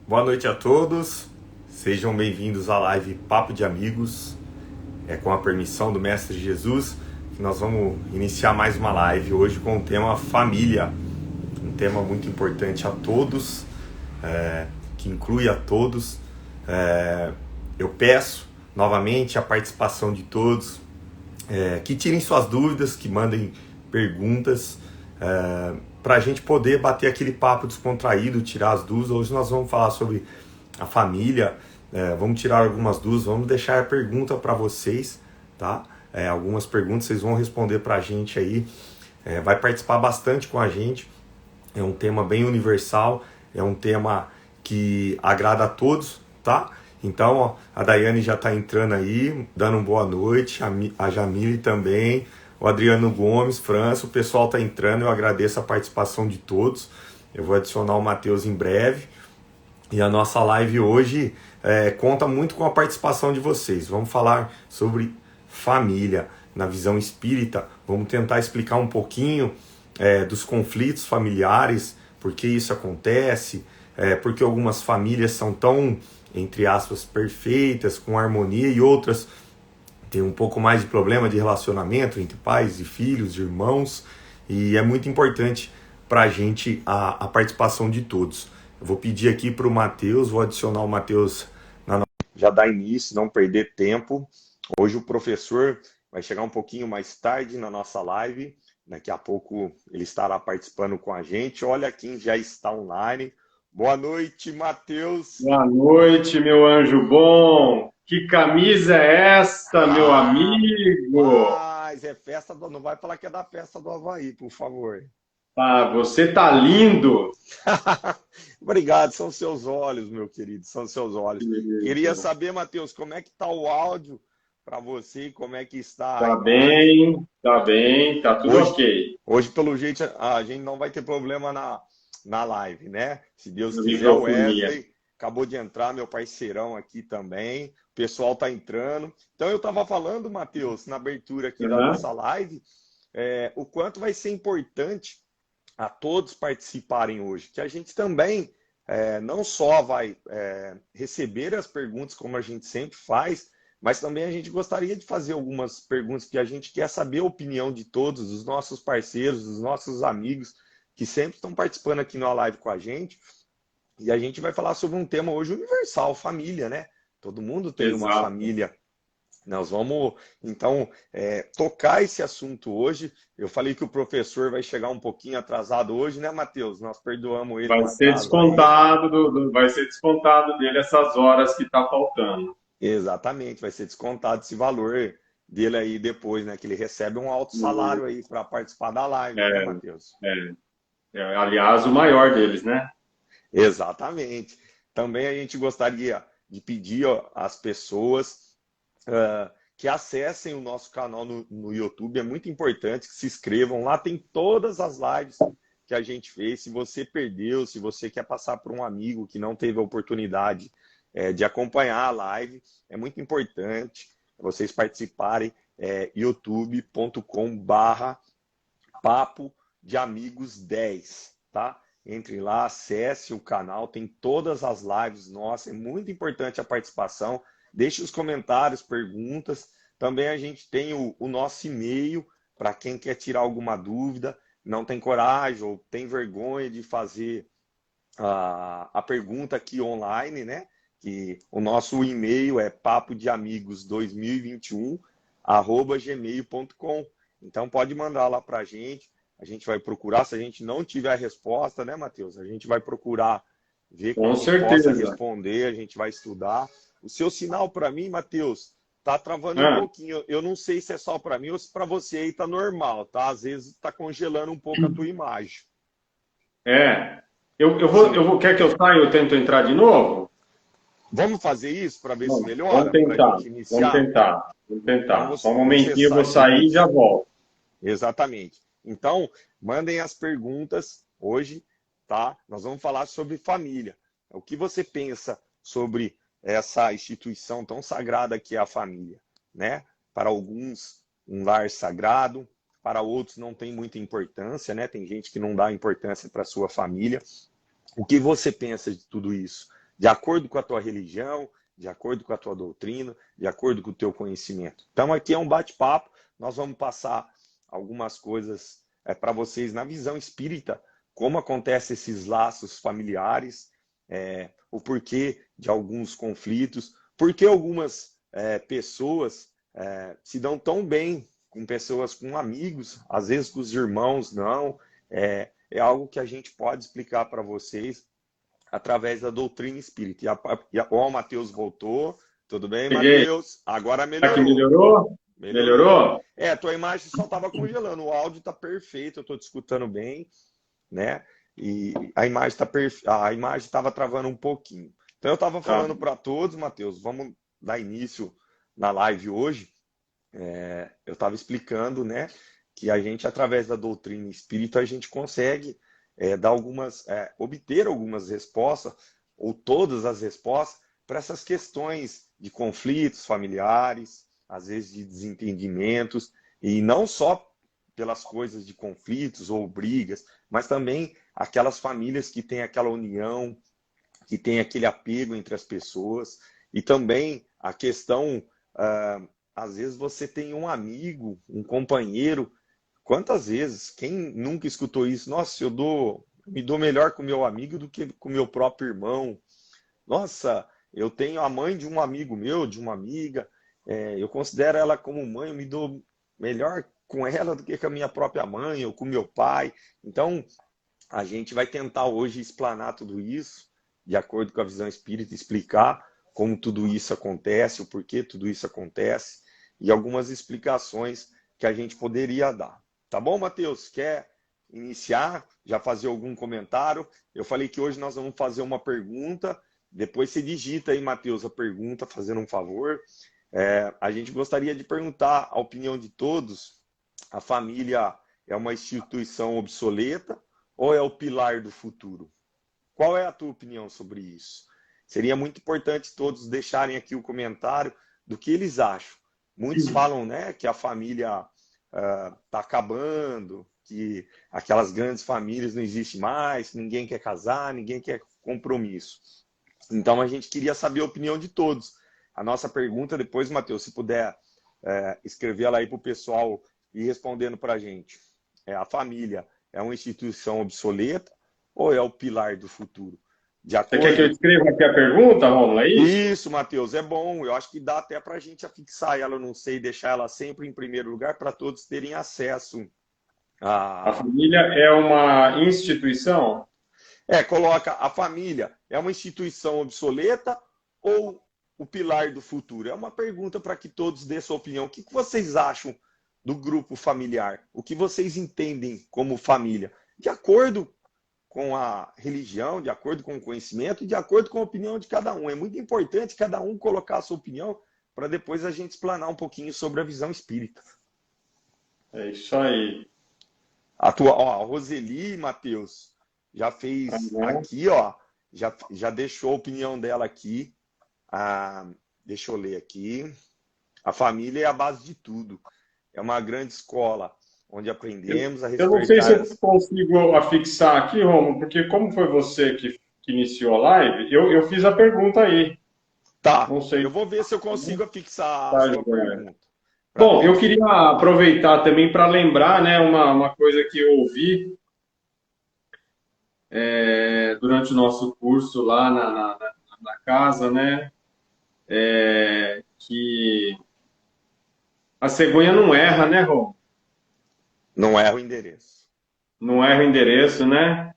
Boa noite a todos, sejam bem-vindos à live Papo de Amigos. Com a permissão do Mestre Jesus, que nós vamos iniciar mais uma live hoje com o tema família, um tema muito importante a todos, que inclui a todos. Eu peço novamente a participação de todos, que tirem suas dúvidas, que mandem perguntas, para a gente poder bater aquele papo descontraído, tirar as dúvidas. Hoje nós vamos falar sobre a família, vamos tirar algumas dúvidas, vamos deixar a pergunta para vocês, tá? Algumas perguntas vocês vão responder para a gente aí, vai participar bastante com a gente. É um tema bem universal, é um tema que agrada a todos, tá? Então, ó, a Daiane já está entrando aí, dando uma boa noite, a Jamile também, o Adriano Gomes, França, o pessoal está entrando, eu agradeço a participação de todos. Eu vou adicionar o Matheus em breve. E a nossa live hoje conta muito com a participação de vocês. Vamos falar sobre família na visão espírita. Vamos tentar explicar um pouquinho dos conflitos familiares, por que isso acontece, porque algumas famílias são tão, entre aspas, perfeitas, com harmonia, e outras têm um pouco mais de problema de relacionamento entre pais e filhos, irmãos, e é muito importante para a gente a participação de todos. Eu vou pedir aqui para o Matheus, vou adicionar o Matheus, já dar início, não perder tempo. Hoje o professor vai chegar um pouquinho mais tarde na nossa live, daqui a pouco ele estará participando com a gente. Olha quem já está online. Boa noite, Matheus. Boa noite, meu anjo bom. Que camisa é esta, meu amigo? Mas é festa do... Não vai falar que é da festa do Havaí, por favor. Ah, você tá lindo. Obrigado, são seus olhos, meu querido, são seus olhos. Queria Querido. saber, Matheus, como é que tá o áudio para você, como é que está a Tá imagem. bem, tá tudo Hoje, ok. hoje pelo jeito, a gente não vai ter problema na live, né? Se Deus quiser, o Microfonia. Wesley acabou de entrar, meu parceirão aqui também. O pessoal tá entrando. Então eu estava falando, Matheus, na abertura aqui da Aham. nossa live, o quanto vai ser importante a todos participarem hoje, que a gente também não só vai receber as perguntas como a gente sempre faz, mas também a gente gostaria de fazer algumas perguntas, que a gente quer saber a opinião de todos, dos nossos parceiros, dos nossos amigos, que sempre estão participando aqui na live com a gente. E a gente vai falar sobre um tema hoje universal, família, né? Todo mundo tem uma Exato. família. Nós vamos, então, tocar esse assunto hoje. Eu falei que o professor vai chegar um pouquinho atrasado hoje, né, Matheus? Nós perdoamos ele o Vai ser atraso aí. descontado vai ser descontado dele essas horas que tá faltando. Exatamente, vai ser descontado esse valor dele aí depois, né? Que ele recebe um alto salário aí para participar da live, né, É, Matheus? é, aliás, o maior deles, né? Exatamente. Também a gente gostaria de pedir ó, às pessoas que acessem o nosso canal no YouTube. É muito importante que se inscrevam. Lá tem todas as lives que a gente fez. Se você perdeu, se você quer passar por um amigo que não teve a oportunidade de acompanhar a live, é muito importante vocês participarem. youtube.com/papo de amigos 10, tá? Entre lá, acesse o canal, tem todas as lives nossas, é muito importante a participação. Deixe os comentários, perguntas. Também a gente tem o nosso e-mail para quem quer tirar alguma dúvida, não tem coragem ou tem vergonha de fazer a pergunta aqui online, né? Que o nosso e-mail é papodeamigos2021@gmail.com. Então pode mandar lá para a gente vai procurar, se a gente não tiver a resposta, né, Matheus? A gente vai procurar ver com Com quem possa certeza. responder, a gente vai estudar. O seu sinal para mim, Matheus, tá travando um Ah, pouquinho. Eu não sei se é só para mim ou se para você aí tá normal, tá? Às vezes tá congelando um pouco a tua imagem. é. Sim. Quer que eu saia e eu tento entrar de novo? Vamos fazer isso para ver se Vamos melhora, para a tentar, gente vamos iniciar? tentar, vamos Então tentar. Só um você momentinho, eu vou sai aí. sair e já volto. Exatamente. Então, mandem as perguntas hoje, tá? Nós vamos falar sobre família. O que você pensa sobre essa instituição tão sagrada que é a família, né? Para alguns, um lar sagrado, para outros não tem muita importância, né? Tem gente que não dá importância para sua família. O que você pensa de tudo isso? de acordo com a tua religião, de acordo com a tua doutrina, de acordo com o teu conhecimento. Então aqui é um bate-papo, nós vamos passar algumas coisas para vocês na visão espírita, como acontecem esses laços familiares, o porquê de alguns conflitos, porque algumas pessoas se dão tão bem com pessoas, com amigos, às vezes com os irmãos não. É algo que a gente pode explicar para vocês através da doutrina espírita. O Matheus voltou. Tudo bem, Cheguei. Matheus? Agora Aqui melhorou. melhorou? Tua imagem só estava congelando. O áudio está perfeito, eu estou te escutando bem, né? E a imagem estava travando um pouquinho. Então eu estava falando para todos, Matheus, vamos dar início na live hoje. Eu estava explicando, né, que a gente, através da doutrina espírita, a gente consegue obter algumas respostas, ou todas as respostas, para essas questões de conflitos familiares, às vezes de desentendimentos, e não só pelas coisas de conflitos ou brigas, mas também aquelas famílias que têm aquela união, que tem aquele apego entre as pessoas, e também a questão, às vezes você tem um amigo, um companheiro. Quantas vezes, quem nunca escutou isso? Nossa, me dou melhor com meu amigo do que com meu próprio irmão. Nossa, eu tenho a mãe de um amigo meu, de uma amiga, eu considero ela como mãe, eu me dou melhor com ela do que com a minha própria mãe ou com meu pai. Então, a gente vai tentar hoje explanar tudo isso, de acordo com a visão espírita, explicar como tudo isso acontece, o porquê tudo isso acontece, e algumas explicações que a gente poderia dar. Tá bom, Matheus? Quer iniciar? Já fazer algum comentário? Eu falei que hoje nós vamos fazer uma pergunta, depois você digita aí, Matheus, a pergunta, fazendo um favor. A gente gostaria de perguntar a opinião de todos. A família é uma instituição obsoleta ou é o pilar do futuro? Qual é a tua opinião sobre isso? Seria muito importante todos deixarem aqui o comentário do que eles acham. Muitos falam, né, que a família está acabando, que aquelas grandes famílias não existem mais, ninguém quer casar, ninguém quer compromisso. Então a gente queria saber a opinião de todos. A nossa pergunta, depois, Matheus, se puder escrever ela aí para o pessoal e respondendo para a gente. A família é uma instituição obsoleta ou é o pilar do futuro? De acordo... Você quer que eu escreva aqui a pergunta, Romulo? É isso? Isso, Matheus, é bom. Eu acho que dá até para a gente fixar ela, não sei, deixar ela sempre em primeiro lugar para todos terem acesso. A família é uma instituição? Coloca a família é uma instituição obsoleta ou o pilar do futuro? É uma pergunta para que todos dêem sua opinião. O que vocês acham do grupo familiar? O que vocês entendem como família? De acordo com a religião, de acordo com o conhecimento e de acordo com a opinião de cada um. É muito importante cada um colocar a sua opinião para depois a gente explanar um pouquinho sobre a visão espírita. É isso aí. A Roseli, Matheus, já fez aqui, já deixou a opinião dela aqui. Deixa eu ler aqui. A família é a base de tudo. É uma grande escola onde aprendemos a respeitar... Eu não sei se eu consigo afixar aqui, Romulo, porque como foi você que iniciou a live, eu fiz a pergunta aí. Tá, não sei. Eu vou ver se eu consigo afixar a sua pergunta. Bom, eu queria aproveitar também para lembrar, né, uma coisa que eu ouvi durante o nosso curso lá na casa, né, que a cegonha não erra, né, Romulo? Não erra o endereço. Não erra o endereço, né?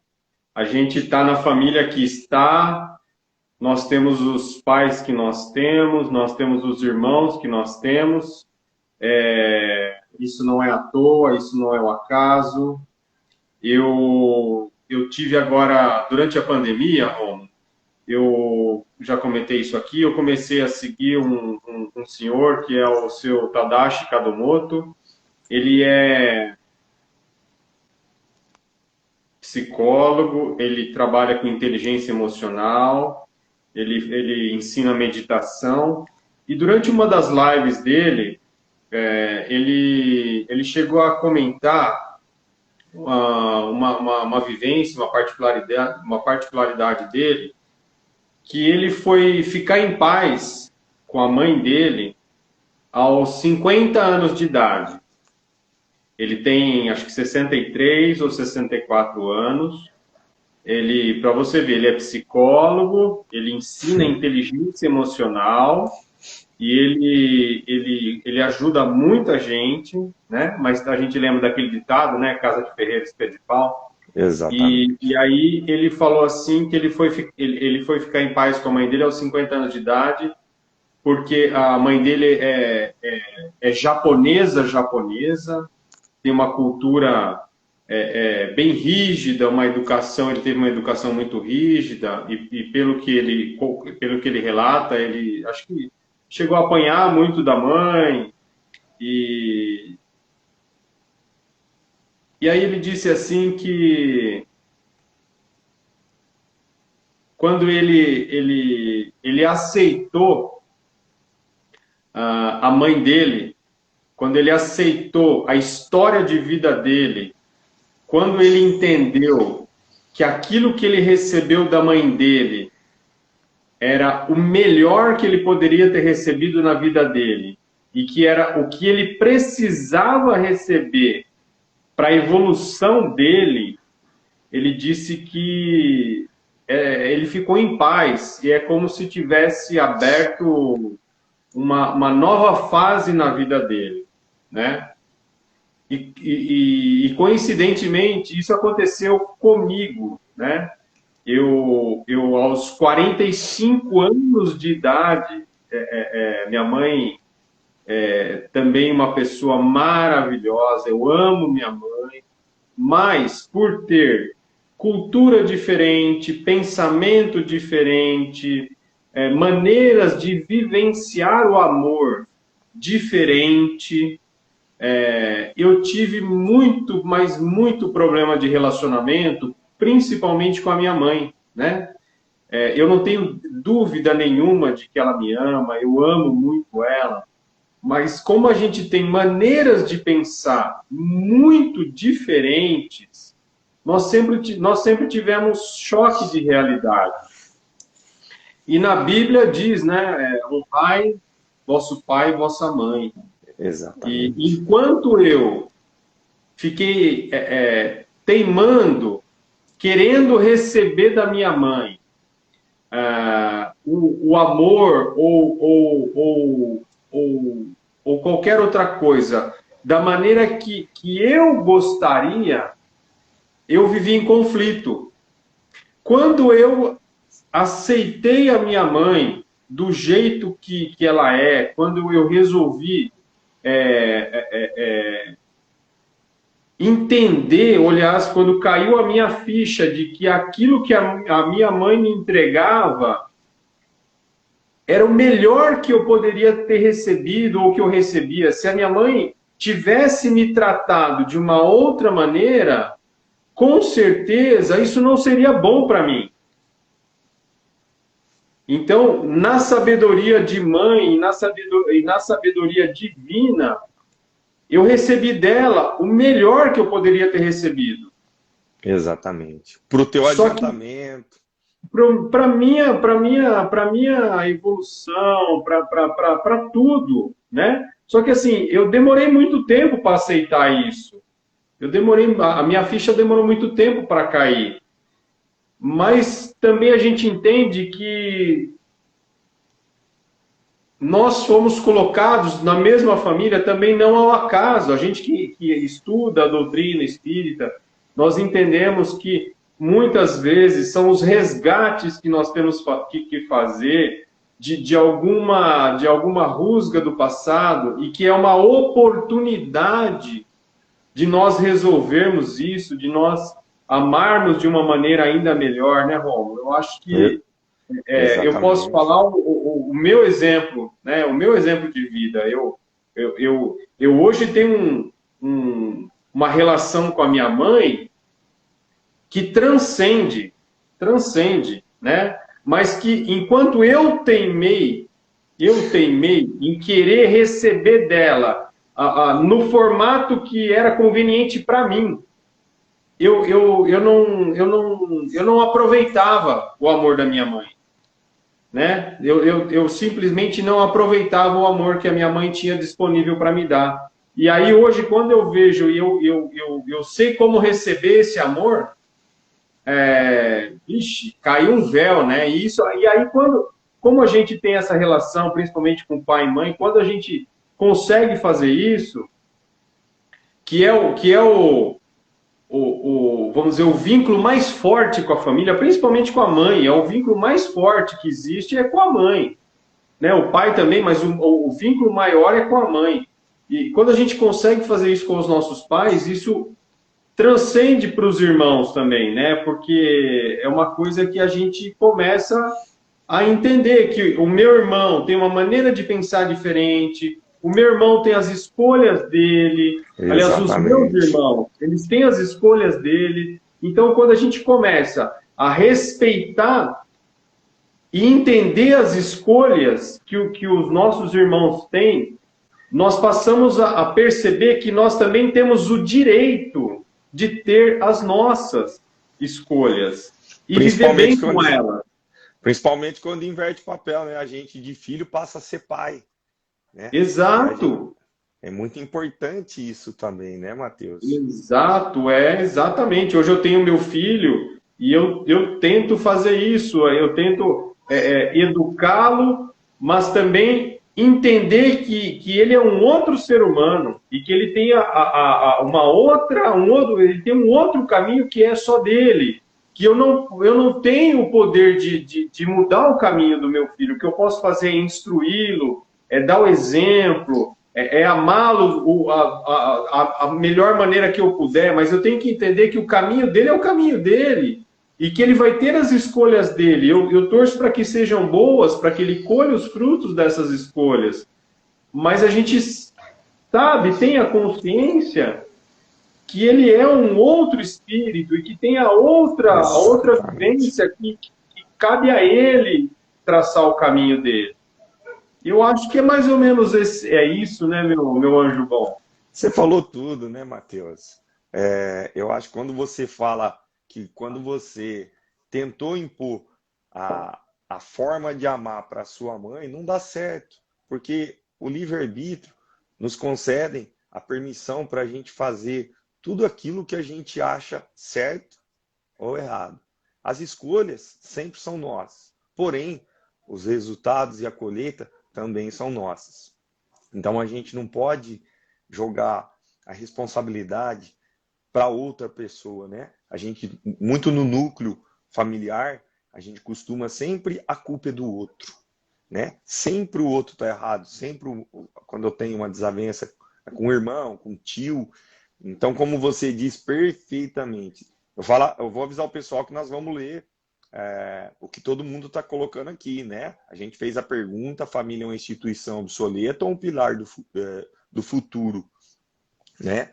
A gente está na família que está, nós temos os pais que nós temos os irmãos que nós temos. Isso não é à toa, isso não é o acaso. Eu tive agora, durante a pandemia, Romulo, eu já comentei isso aqui, eu comecei a seguir um senhor que é o seu Tadashi Kadomoto. Ele é psicólogo, ele trabalha com inteligência emocional, ele ensina meditação, e durante uma das lives dele, ele chegou a comentar uma vivência, uma particularidade dele, que ele foi ficar em paz com a mãe dele aos 50 anos de idade. Ele tem, acho que 63 ou 64 anos. Ele, para você ver, ele é psicólogo, ele ensina inteligência emocional e ele ajuda muita gente, né? Mas a gente lembra daquele ditado, né? Casa de ferreiro, espelho de pau. Exatamente. E aí ele falou assim que ele foi ficar em paz com a mãe dele aos 50 anos de idade, porque a mãe dele é japonesa, tem uma cultura bem rígida, ele teve uma educação muito rígida, e pelo que ele relata, ele acho que chegou a apanhar muito da mãe, e aí ele disse assim que quando ele aceitou a mãe dele, quando ele aceitou a história de vida dele, quando ele entendeu que aquilo que ele recebeu da mãe dele era o melhor que ele poderia ter recebido na vida dele, e que era o que ele precisava receber para a evolução dele, ele disse que ele ficou em paz, e é como se tivesse aberto uma nova fase na vida dele, né? E coincidentemente, isso aconteceu comigo, né? Eu aos 45 anos de idade, minha mãe também uma pessoa maravilhosa, eu amo minha mãe, mas por ter cultura diferente, pensamento diferente, maneiras de vivenciar o amor diferente, eu tive muito, mas muito problema de relacionamento, principalmente com a minha mãe, né? Eu não tenho dúvida nenhuma de que ela me ama, eu amo muito ela, mas como a gente tem maneiras de pensar muito diferentes, nós sempre tivemos choque de realidade. E na Bíblia diz, né, honrai vosso pai e vossa mãe. Exatamente. E enquanto eu fiquei teimando, querendo receber da minha mãe o amor ou qualquer outra coisa, da maneira que eu gostaria, eu vivi em conflito. Quando eu aceitei a minha mãe do jeito que ela é, quando eu resolvi entender, olhar, quando caiu a minha ficha de que aquilo que a minha mãe me entregava era o melhor que eu poderia ter recebido ou que eu recebia. Se a minha mãe tivesse me tratado de uma outra maneira, com certeza isso não seria bom para mim. Então, na sabedoria de mãe e na sabedoria divina, eu recebi dela o melhor que eu poderia ter recebido. Exatamente. Para o teu adiantamento. Para minha evolução, para tudo, né? Só que assim, eu demorei muito tempo para aceitar isso. A minha ficha demorou muito tempo para cair. Mas também a gente entende que nós fomos colocados na mesma família também não ao acaso. A gente que estuda a doutrina espírita, nós entendemos que muitas vezes são os resgates que nós temos que fazer de alguma rusga do passado, e que é uma oportunidade de nós resolvermos isso, de nós amarmos de uma maneira ainda melhor, né, Rômulo? Eu acho que eu posso falar o meu exemplo, né? O meu exemplo de vida. Eu hoje tenho uma relação com a minha mãe que transcende, né? Mas que enquanto eu teimei em querer receber dela no formato que era conveniente para mim, eu não aproveitava o amor da minha mãe. né? Eu simplesmente não aproveitava o amor que a minha mãe tinha disponível para me dar. E aí hoje, quando eu vejo e eu sei como receber esse amor, vixe, caiu um véu, né? E aí como a gente tem essa relação, principalmente com pai e mãe, quando a gente consegue fazer isso, vamos dizer, o vínculo mais forte com a família, principalmente com a mãe, é o vínculo mais forte que existe é com a mãe, né? O pai também, mas o vínculo maior é com a mãe. E quando a gente consegue fazer isso com os nossos pais, isso transcende para os irmãos também, né? Porque é uma coisa que a gente começa a entender que o meu irmão tem uma maneira de pensar diferente, o meu irmão tem as escolhas dele, aliás, os meus Exatamente. irmãos, eles têm as escolhas dele. Então, quando a gente começa a respeitar e entender as escolhas que os nossos irmãos têm, nós passamos a perceber que nós também temos o direito de ter as nossas escolhas e viver Principalmente bem com quando, elas. principalmente quando inverte o papel, né? A gente de filho passa a ser pai, né? E a gente, Exato, é muito importante isso também, né, Matheus? exato, exatamente. Hoje eu tenho meu filho e eu tento fazer isso, eu tento educá-lo, mas também entender que ele é um outro ser humano e que ele tem uma outra, ele tem um outro caminho que é só dele, que eu não tenho o poder de mudar o caminho do meu filho. O que eu posso fazer é instruí-lo, é dar o exemplo, amá-lo a melhor maneira que eu puder, mas eu tenho que entender que o caminho dele é o caminho dele e que ele vai ter as escolhas dele. Eu torço para que sejam boas, para que ele colha os frutos dessas escolhas. Mas a gente sabe, tem a consciência que ele é um outro espírito e que tem a outra Exatamente. vivência que cabe a ele traçar o caminho dele. Eu acho que é mais ou menos isso, né, meu anjo bom? Você falou tudo, né, Matheus? Eu acho que quando você fala que quando você tentou impor a forma de amar para sua mãe, não dá certo, porque o livre-arbítrio nos concedem a permissão para a gente fazer tudo aquilo que a gente acha certo ou errado. As escolhas sempre são nossas, porém, os resultados e a colheita também são nossas. Então a gente não pode jogar a responsabilidade para outra pessoa, né? A gente, muito no núcleo familiar, a gente costuma sempre a culpa é do outro, né? Sempre o outro está errado, sempre quando eu tenho uma desavença com o irmão, com o tio. Então, como você diz perfeitamente, eu vou avisar o pessoal que nós vamos ler o que todo mundo está colocando aqui, né? A gente fez a pergunta: a família é uma instituição obsoleta ou um pilar do futuro, né?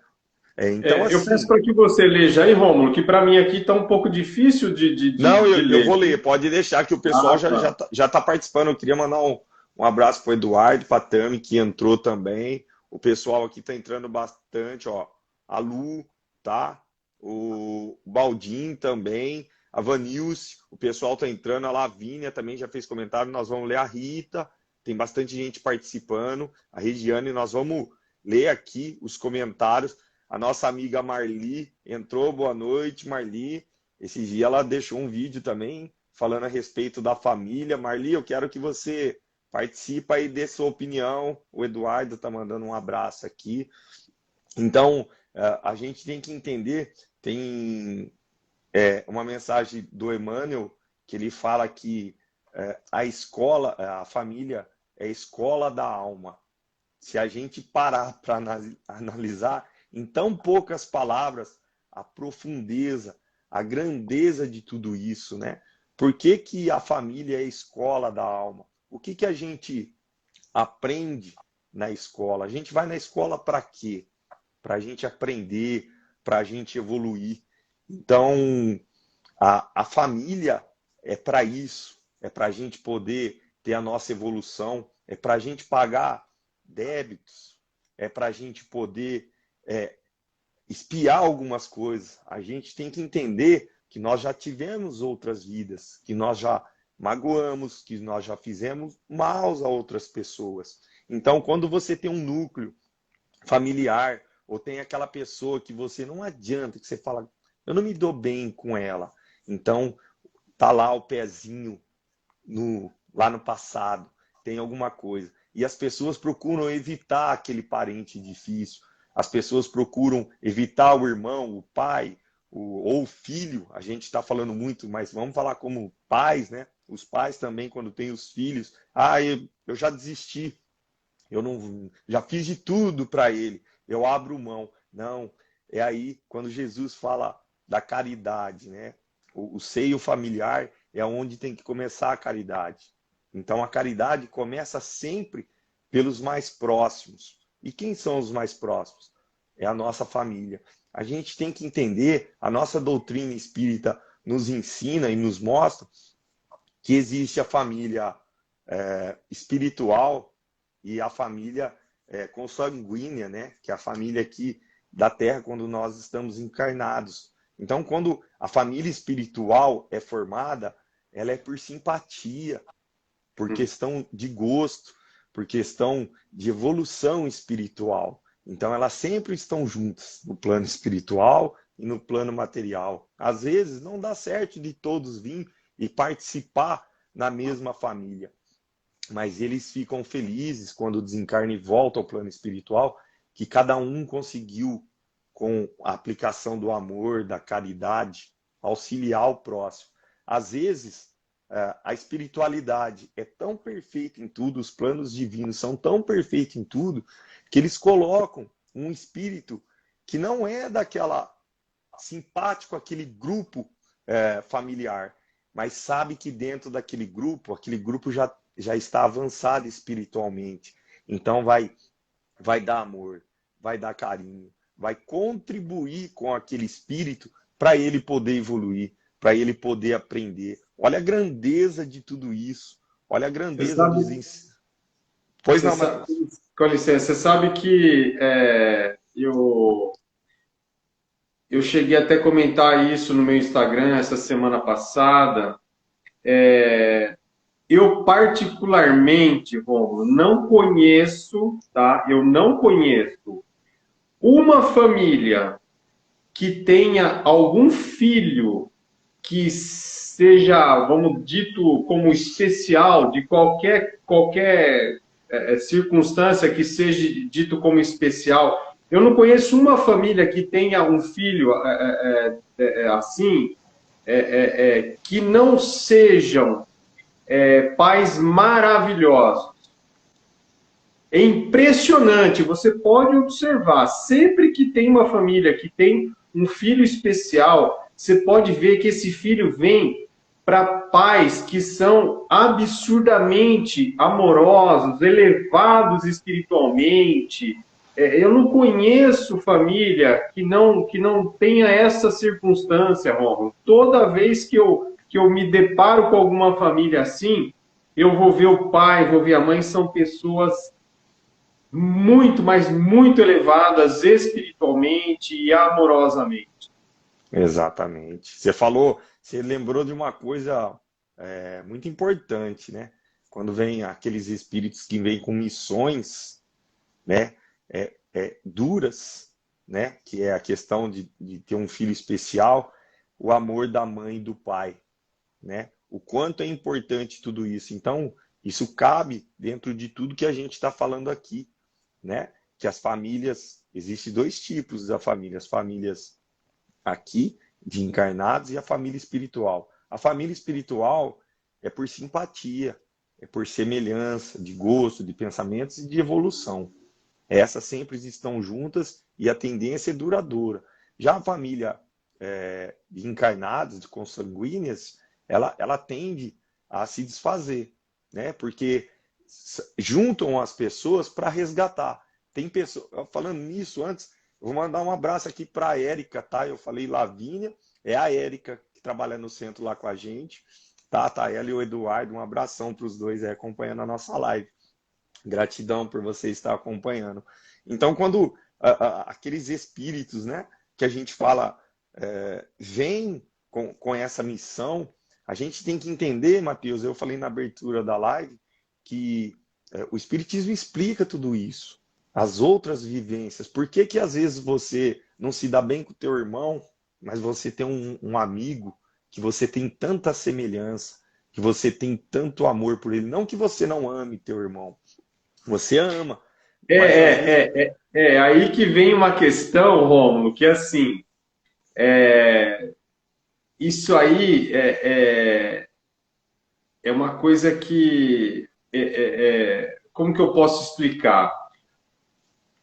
Então, Eu peço assim, para que você leia aí, Rômulo, que para mim aqui está um pouco difícil não, de eu ler. vou ler, pode deixar que o pessoal Ah, tá. já tá participando. Eu queria mandar um abraço para o Eduardo, para a Tami, que entrou também. O pessoal aqui está entrando bastante, ó. A Lu, tá? O Baldin também, a Vanilce, o pessoal está entrando, a Lavínia também já fez comentário. Nós vamos ler a Rita, tem bastante gente participando, a Regiane, nós vamos ler aqui os comentários. A nossa amiga Marli entrou, boa noite, Marli. Esse dia ela deixou um vídeo também falando a respeito da família. Marli, eu quero que você participe aí, dê sua opinião. O Eduardo está mandando um abraço aqui. Então, a gente tem que entender, tem uma mensagem do Emmanuel, que ele fala que a escola, a família é a escola da alma. Se a gente parar para analisar, em tão poucas palavras, a profundeza, a grandeza de tudo isso, né? Por que que a família é a escola da alma? O que que a gente aprende na escola? A gente vai na escola para quê? Para a gente aprender, para a gente evoluir. Então, a família é para isso, é para a gente poder ter a nossa evolução, é para a gente pagar débitos, é para a gente poder espiar algumas coisas. A gente tem que entender que nós já tivemos outras vidas, que nós já magoamos, que nós já fizemos mal a outras pessoas. Então, quando você tem um núcleo familiar, ou tem aquela pessoa que você não adianta, que você fala, eu não me dou bem com ela. Então, tá lá o pezinho lá no passado, tem alguma coisa. E as pessoas procuram evitar aquele parente difícil, as pessoas procuram evitar o irmão, o pai, ou o filho. A gente está falando muito, mas vamos falar como pais, né? Os pais também, quando têm os filhos, eu já desisti, eu não, já fiz de tudo para ele, eu abro mão. Não, é aí quando Jesus fala da caridade, né? O seio familiar é onde tem que começar a caridade. Então a caridade começa sempre pelos mais próximos. E quem são os mais próximos? É a nossa família. A gente tem que entender, a nossa doutrina espírita nos ensina e nos mostra que existe a família espiritual e a família consanguínea, né? Que é a família aqui da Terra quando nós estamos encarnados. Então, quando a família espiritual é formada, ela é por simpatia, por questão de gosto, por questão de evolução espiritual. Então, elas sempre estão juntas, no plano espiritual e no plano material. Às vezes, não dá certo de todos vir e participar na mesma família, mas eles ficam felizes quando desencarna e volta ao plano espiritual, que cada um conseguiu, com a aplicação do amor, da caridade, auxiliar o próximo. Às vezes, a espiritualidade é tão perfeita em tudo, os planos divinos são tão perfeitos em tudo, que eles colocam um espírito que não é daquela simpático àquele grupo familiar, mas sabe que dentro daquele grupo, aquele grupo já está avançado espiritualmente. Então vai dar amor, vai dar carinho, vai contribuir com aquele espírito para ele poder evoluir, para ele poder aprender. Olha a grandeza de tudo isso. Olha a grandeza dos ensinos. Pois não, sabe, Matheus. com licença, você sabe que eu cheguei até a comentar isso no meu Instagram essa semana passada. Eu particularmente, Romulo, não conheço, tá? Eu não conheço uma família que tenha algum filho que seja, vamos dito como especial, de qualquer circunstância que seja dito como especial. Eu não conheço uma família que tenha um filho assim, que não sejam pais maravilhosos. É impressionante, você pode observar, sempre que tem uma família que tem um filho especial, você pode ver que esse filho vem para pais que são absurdamente amorosos, elevados espiritualmente. Eu não conheço família que não tenha essa circunstância, Romulo. Toda vez que eu me deparo com alguma família assim, eu vou ver o pai, vou ver a mãe, são pessoas muito, mas muito elevadas espiritualmente e amorosamente. Exatamente. Você lembrou de uma coisa muito importante, né? Quando vem aqueles espíritos que vêm com missões, né? Duras, né? Que é a questão de ter um filho especial, o amor da mãe e do pai, né? O quanto é importante tudo isso. Então, isso cabe dentro de tudo que a gente está falando aqui, né? Que as famílias, existem dois tipos da família, as famílias aqui de encarnados e a família espiritual. A família espiritual é por simpatia, é por semelhança, de gosto, de pensamentos e de evolução. Essas sempre estão juntas e a tendência é duradoura. Já a família de encarnados, de consanguíneas, ela tende a se desfazer, né? Porque juntam as pessoas para resgatar. Tem pessoas, falando nisso antes, eu vou mandar um abraço aqui para a Érica, tá? Eu falei Lavínia, é a Érica que trabalha no centro lá com a gente, tá? Ela e o Eduardo, um abração para os dois aí acompanhando a nossa live. Gratidão por você estar acompanhando. Então, quando aqueles espíritos, né, que a gente fala, vêm com essa missão, A gente tem que entender, Mateus, eu falei na abertura da live, que o Espiritismo explica tudo isso, as outras vivências. Por que que às vezes você não se dá bem com o teu irmão, mas você tem um amigo que você tem tanta semelhança, que você tem tanto amor por ele? Não que você não ame teu irmão, você ama, mas às vezes... Aí que vem uma questão, Rômulo, que assim, isso aí é uma coisa que, como que eu posso explicar?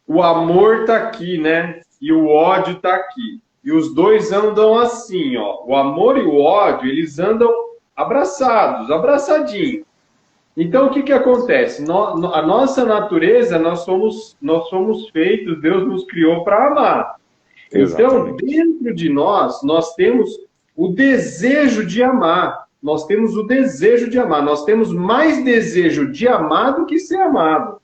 O amor está aqui, né? E o ódio está aqui. E os dois andam assim, ó. O amor e o ódio, eles andam abraçados, abraçadinhos. Então, o que que acontece? A nossa natureza, nós somos feitos, Deus nos criou para amar. Então, Exatamente. dentro de nós, nós temos o desejo de amar. Nós temos o desejo de amar. Nós temos mais desejo de amar do que ser amado.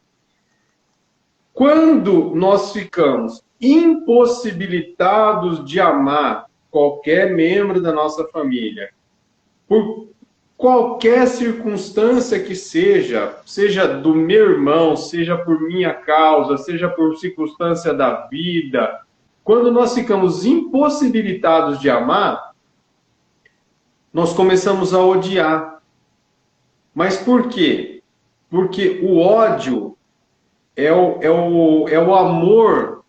Quando nós ficamos impossibilitados de amar qualquer membro da nossa família, por qualquer circunstância que seja, seja do meu irmão, seja por minha causa, seja por circunstância da vida, quando nós ficamos impossibilitados de amar, nós começamos a odiar. Mas por quê? Porque o ódio é o amor,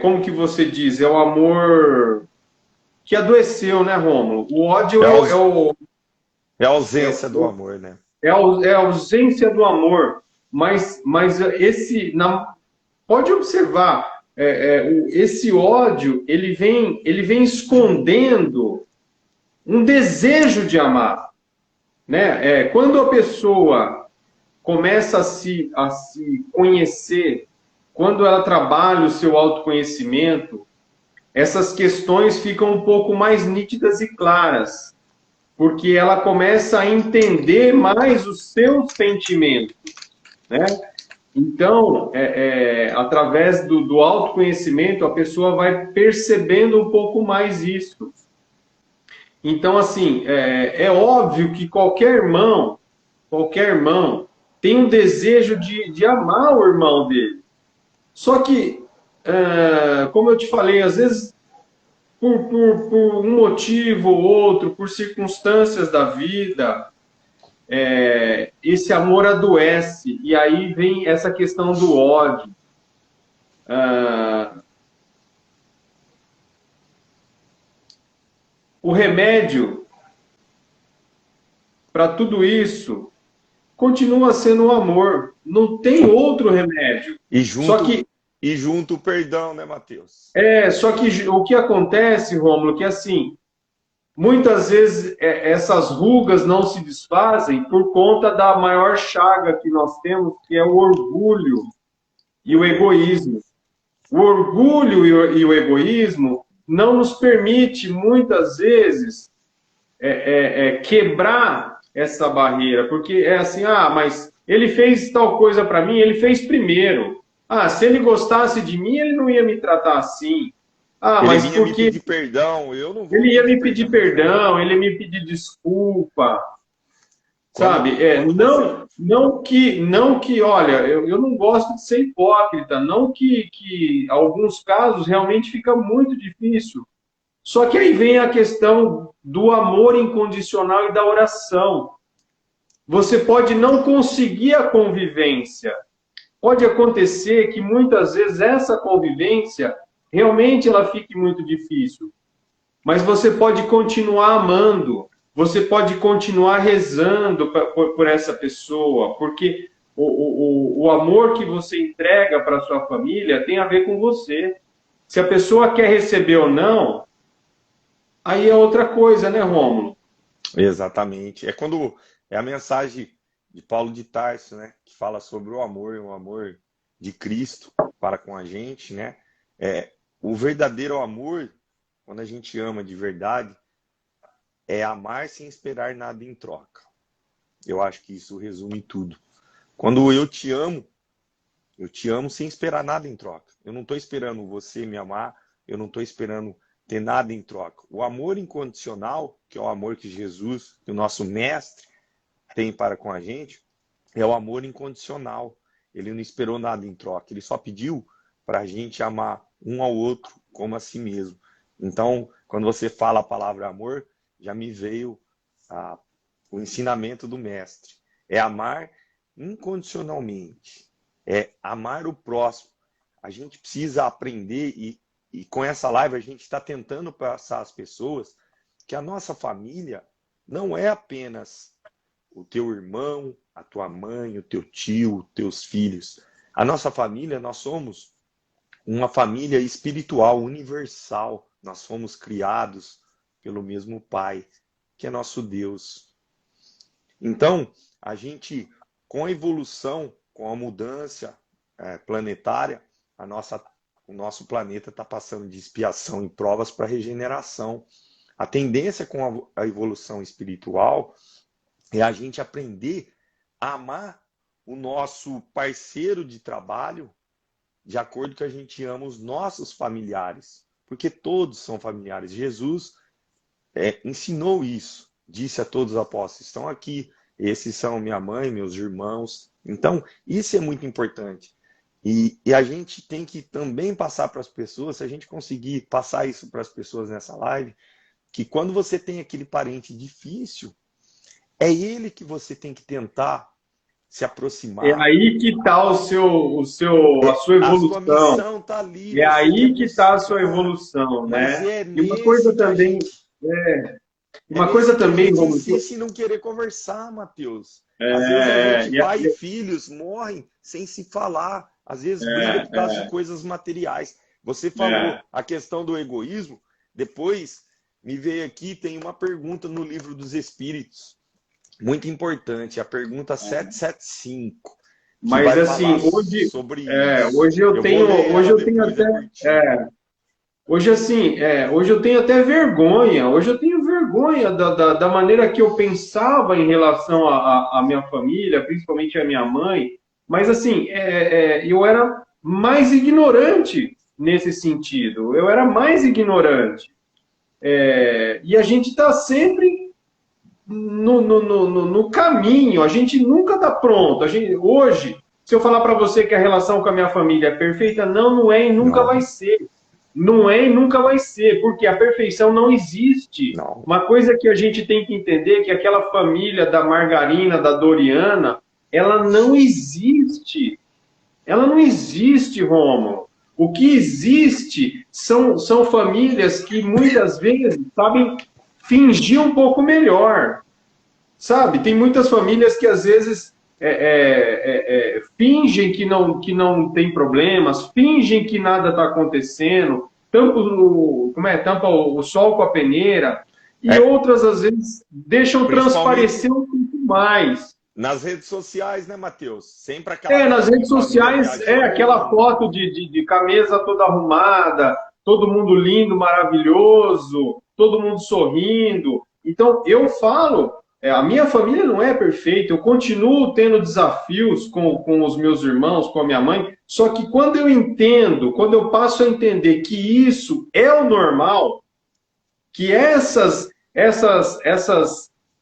como que você diz? É o amor que adoeceu, né, Rômulo? O ódio É, é a é, ausência do amor, né? é a ausência do amor. Mas pode observar, esse ódio, ele vem escondendo um desejo de amar, né? Quando a pessoa começa a se conhecer, quando ela trabalha o seu autoconhecimento, essas questões ficam um pouco mais nítidas e claras, porque ela começa a entender mais os seus sentimentos, né? Então, através do autoconhecimento, a pessoa vai percebendo um pouco mais isso. Então, assim, é óbvio que qualquer irmão, tem um desejo de amar o irmão dele. Só que, como eu te falei, às vezes, por um motivo ou outro, por circunstâncias da vida, esse amor adoece. E aí vem essa questão do ódio. O remédio para tudo isso continua sendo o amor. Não tem outro remédio. E Só junto, que e junto o perdão, né, Mateus? só que o que acontece, Rômulo, que assim, muitas vezes essas rugas não se desfazem por conta da maior chaga que nós temos, que é o orgulho e o egoísmo. O orgulho e o egoísmo não nos permite, muitas vezes, quebrar essa barreira, porque é assim, mas ele fez tal coisa para mim, ele fez primeiro. Se ele gostasse de mim, ele não ia me tratar assim. Ele Mas vinha me porque pedir perdão, eu não vou ele ia pedir me pedir perdão, né? perdão, ele ia me pedir desculpa, Quando, sabe? quando você... Não que, olha, eu não gosto de ser hipócrita, não que alguns casos realmente fica muito difícil. Só que aí vem a questão do amor incondicional e da oração. Você pode não conseguir a convivência. Pode acontecer que muitas vezes essa convivência realmente ela fique muito difícil. Mas você pode continuar amando, você pode continuar rezando por essa pessoa, porque o amor que você entrega para sua família tem a ver com você. Se a pessoa quer receber ou não, aí é outra coisa, né, Rômulo? Exatamente. É quando é a mensagem de Paulo de Tarso, né, que fala sobre o amor de Cristo para com a gente, né? O verdadeiro amor, quando a gente ama de verdade, é amar sem esperar nada em troca. Eu acho que isso resume tudo. Quando eu te amo sem esperar nada em troca. Eu não estou esperando você me amar, eu não estou esperando ter nada em troca. O amor incondicional, que é o amor que Jesus, que o nosso mestre, tem para com a gente, é o amor incondicional. Ele não esperou nada em troca, ele só pediu para a gente amar um ao outro como a si mesmo. Então, quando você fala a palavra amor, já me veio o ensinamento do mestre. É amar incondicionalmente, é amar o próximo. A gente precisa aprender, e com essa live a gente está tentando passar às pessoas que a nossa família não é apenas o teu irmão, a tua mãe, o teu tio, os teus filhos. A nossa família, nós somos uma família espiritual, universal. Nós fomos criados pelo mesmo Pai, que é nosso Deus. Então, a gente, com a evolução, com a mudança planetária, o nosso planeta está passando de expiação e provas para regeneração. A tendência com a evolução espiritual é a gente aprender a amar o nosso parceiro de trabalho de acordo com que a gente ama os nossos familiares, porque todos são familiares. Jesus ensinou isso, disse a todos os apóstolos, estão aqui, esses são minha mãe, meus irmãos. Então, isso é muito importante. E a gente tem que também passar para as pessoas, se a gente conseguir passar isso para as pessoas nessa live, que quando você tem aquele parente difícil, é ele que você tem que tentar se aproximar. É aí que está a sua evolução. A sua missão está ali. É aí que está a sua evolução, né? E uma coisa também... Uma coisa também, Romulo, insiste em não querer conversar, Matheus. Às vezes pai e filhos morrem sem se falar. Às vezes briga por causa de coisas materiais. Você falou a questão do egoísmo. Depois me veio aqui, tem uma pergunta no Livro dos Espíritos, muito importante, a pergunta 775. Mas assim, hoje eu tenho até... Hoje eu tenho até vergonha. Hoje eu tenho vergonha da maneira que eu pensava em relação à minha família, principalmente à minha mãe. Mas assim, eu era mais ignorante nesse sentido. Eu era mais ignorante. E a gente está sempre no caminho. A gente nunca está pronto. Hoje, se eu falar para você que a relação com a minha família é perfeita, não é e nunca vai ser. Não é e nunca vai ser, porque a perfeição não existe. Não. Uma coisa que a gente tem que entender é que aquela família da Margarina, da Doriana, ela não existe. Ela não existe, Rômulo. O que existe são famílias que muitas vezes sabem fingir um pouco melhor. Sabe? Tem muitas famílias que às vezes fingem que não tem problemas, fingem que nada está acontecendo, tampa o sol com a peneira, e outras, às vezes, deixam transparecer um pouco mais. Nas redes sociais, né, Matheus? Sempre aquela nas redes sociais, aquela foto de camisa toda arrumada, todo mundo lindo, maravilhoso, todo mundo sorrindo. Então, eu falo... a minha família não é perfeita, eu continuo tendo desafios com os meus irmãos, com a minha mãe, só que quando eu passo a entender que isso é o normal, que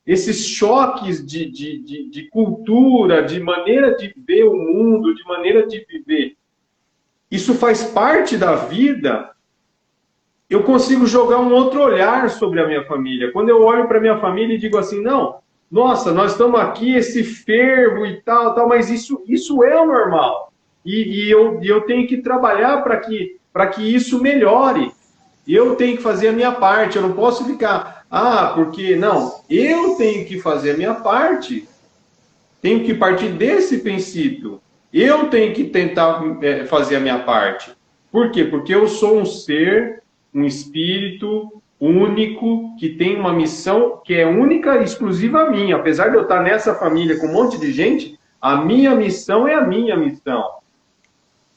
esses choques de cultura, de maneira de ver o mundo, de maneira de viver, isso faz parte da vida, eu consigo jogar um outro olhar sobre a minha família. Quando eu olho para a minha família e digo assim, não, nossa, nós estamos aqui, esse fervo e tal, mas isso é o normal. E eu tenho que trabalhar para que isso melhore. Eu tenho que fazer a minha parte, eu não posso ficar, porque não, eu tenho que fazer a minha parte. Tenho que partir desse princípio. Eu tenho que tentar fazer a minha parte. Por quê? Porque eu sou um ser... um espírito único, que tem uma missão que é única e exclusiva minha. Apesar de eu estar nessa família com um monte de gente, a minha missão é a minha missão.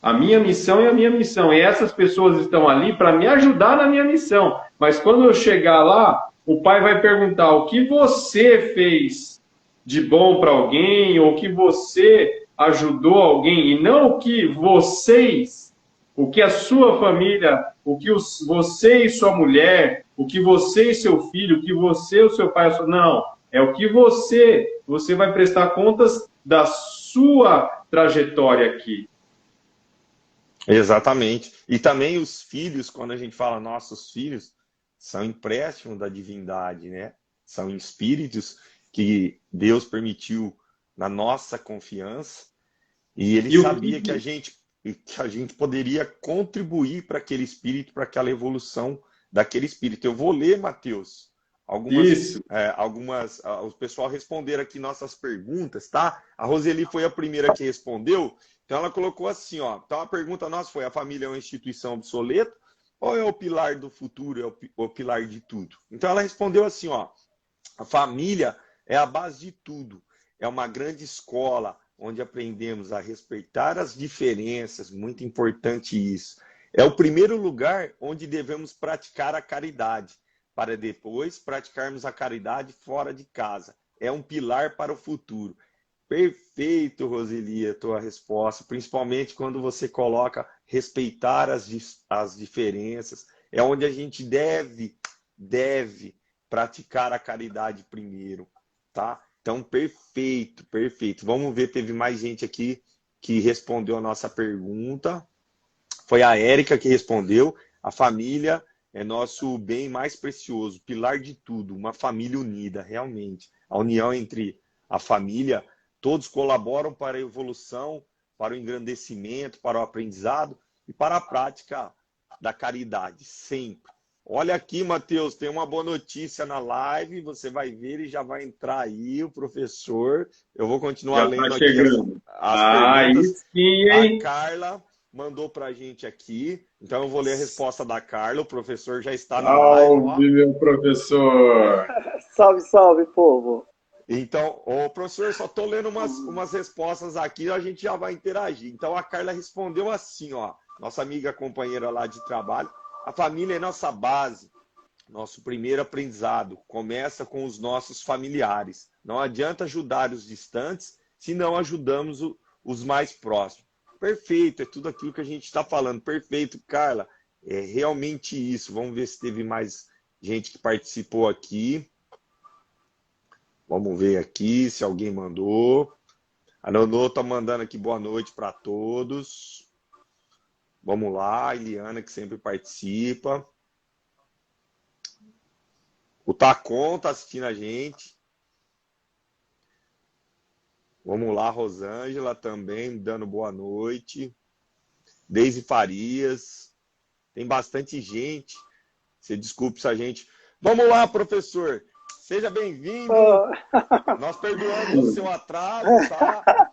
A minha missão é a minha missão. E essas pessoas estão ali para me ajudar na minha missão. Mas quando eu chegar lá, o pai vai perguntar o que você fez de bom para alguém, ou o que você ajudou alguém, e não o que vocês o que a sua família, o que você e sua mulher, o que você e seu filho, o que você e o seu pai... Não, é o que você vai prestar contas da sua trajetória aqui. Exatamente. E também os filhos, quando a gente fala nossos filhos, são empréstimo da divindade, né? São espíritos que Deus permitiu na nossa confiança e ele E o sabia que... que a gente poderia contribuir para aquele espírito, para aquela evolução daquele espírito. Eu vou ler, Mateus, Isso. o pessoal responderam aqui nossas perguntas, tá? A Roseli foi a primeira que respondeu, então ela colocou assim, ó. Então a pergunta nossa foi: a família é uma instituição obsoleta ou é o pilar do futuro, é o pilar de tudo? Então ela respondeu assim, ó: a família é a base de tudo, é uma grande escola onde aprendemos a respeitar as diferenças, muito importante isso. É o primeiro lugar onde devemos praticar a caridade, para depois praticarmos a caridade fora de casa. É um pilar para o futuro. Perfeito, Roseli, a tua resposta, principalmente quando você coloca respeitar as diferenças. É onde a gente deve praticar a caridade primeiro, tá? Então, perfeito, perfeito. Vamos ver, teve mais gente aqui que respondeu a nossa pergunta. Foi a Érica que respondeu. A família é nosso bem mais precioso, pilar de tudo, uma família unida, realmente. A união entre a família, todos colaboram para a evolução, para o engrandecimento, para o aprendizado e para a prática da caridade, sempre. Olha aqui, Matheus, tem uma boa notícia na live, você vai ver e já vai entrar aí o professor. Eu vou continuar Já está lendo aqui chegando. as Aí perguntas. sim, A hein? Carla mandou para a gente aqui, então eu vou ler a resposta da Carla. O professor já está na live, ó. Salve, meu professor! Salve, salve, povo! Então, o professor, só estou lendo umas respostas aqui, a gente já vai interagir. Então, a Carla respondeu assim, ó, nossa amiga companheira lá de trabalho: a família é nossa base, nosso primeiro aprendizado. Começa com os nossos familiares. Não adianta ajudar os distantes se não ajudamos os mais próximos. Perfeito, é tudo aquilo que a gente está falando. Perfeito, Carla. É realmente isso. Vamos ver se teve mais gente que participou aqui. Vamos ver aqui se alguém mandou. A Nonô está mandando aqui boa noite para todos. Vamos lá, a Eliana, que sempre participa. O Tacon está assistindo a gente. Vamos lá, Rosângela também, dando boa noite. Deise Farias. Tem bastante gente. Você desculpe se a gente... Vamos lá, professor. Seja bem-vindo. Nós perdoamos o seu atraso, tá?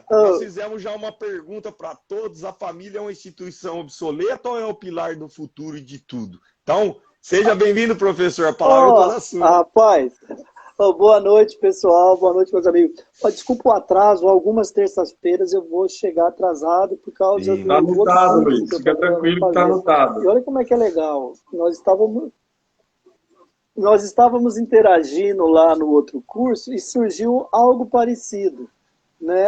Nós fizemos já uma pergunta para todos. A família é uma instituição obsoleta ou é o pilar do futuro e de tudo? Então, seja bem-vindo, professor. A palavra é toda sua. Rapaz, boa noite, pessoal. Boa noite, meus amigos. Desculpa o atraso. Algumas terças-feiras eu vou chegar atrasado por causa do... Está anotado, Luiz. Fica tranquilo que está anotado. E olha como é que é legal. Nós estávamos interagindo lá no outro curso e surgiu algo parecido, né?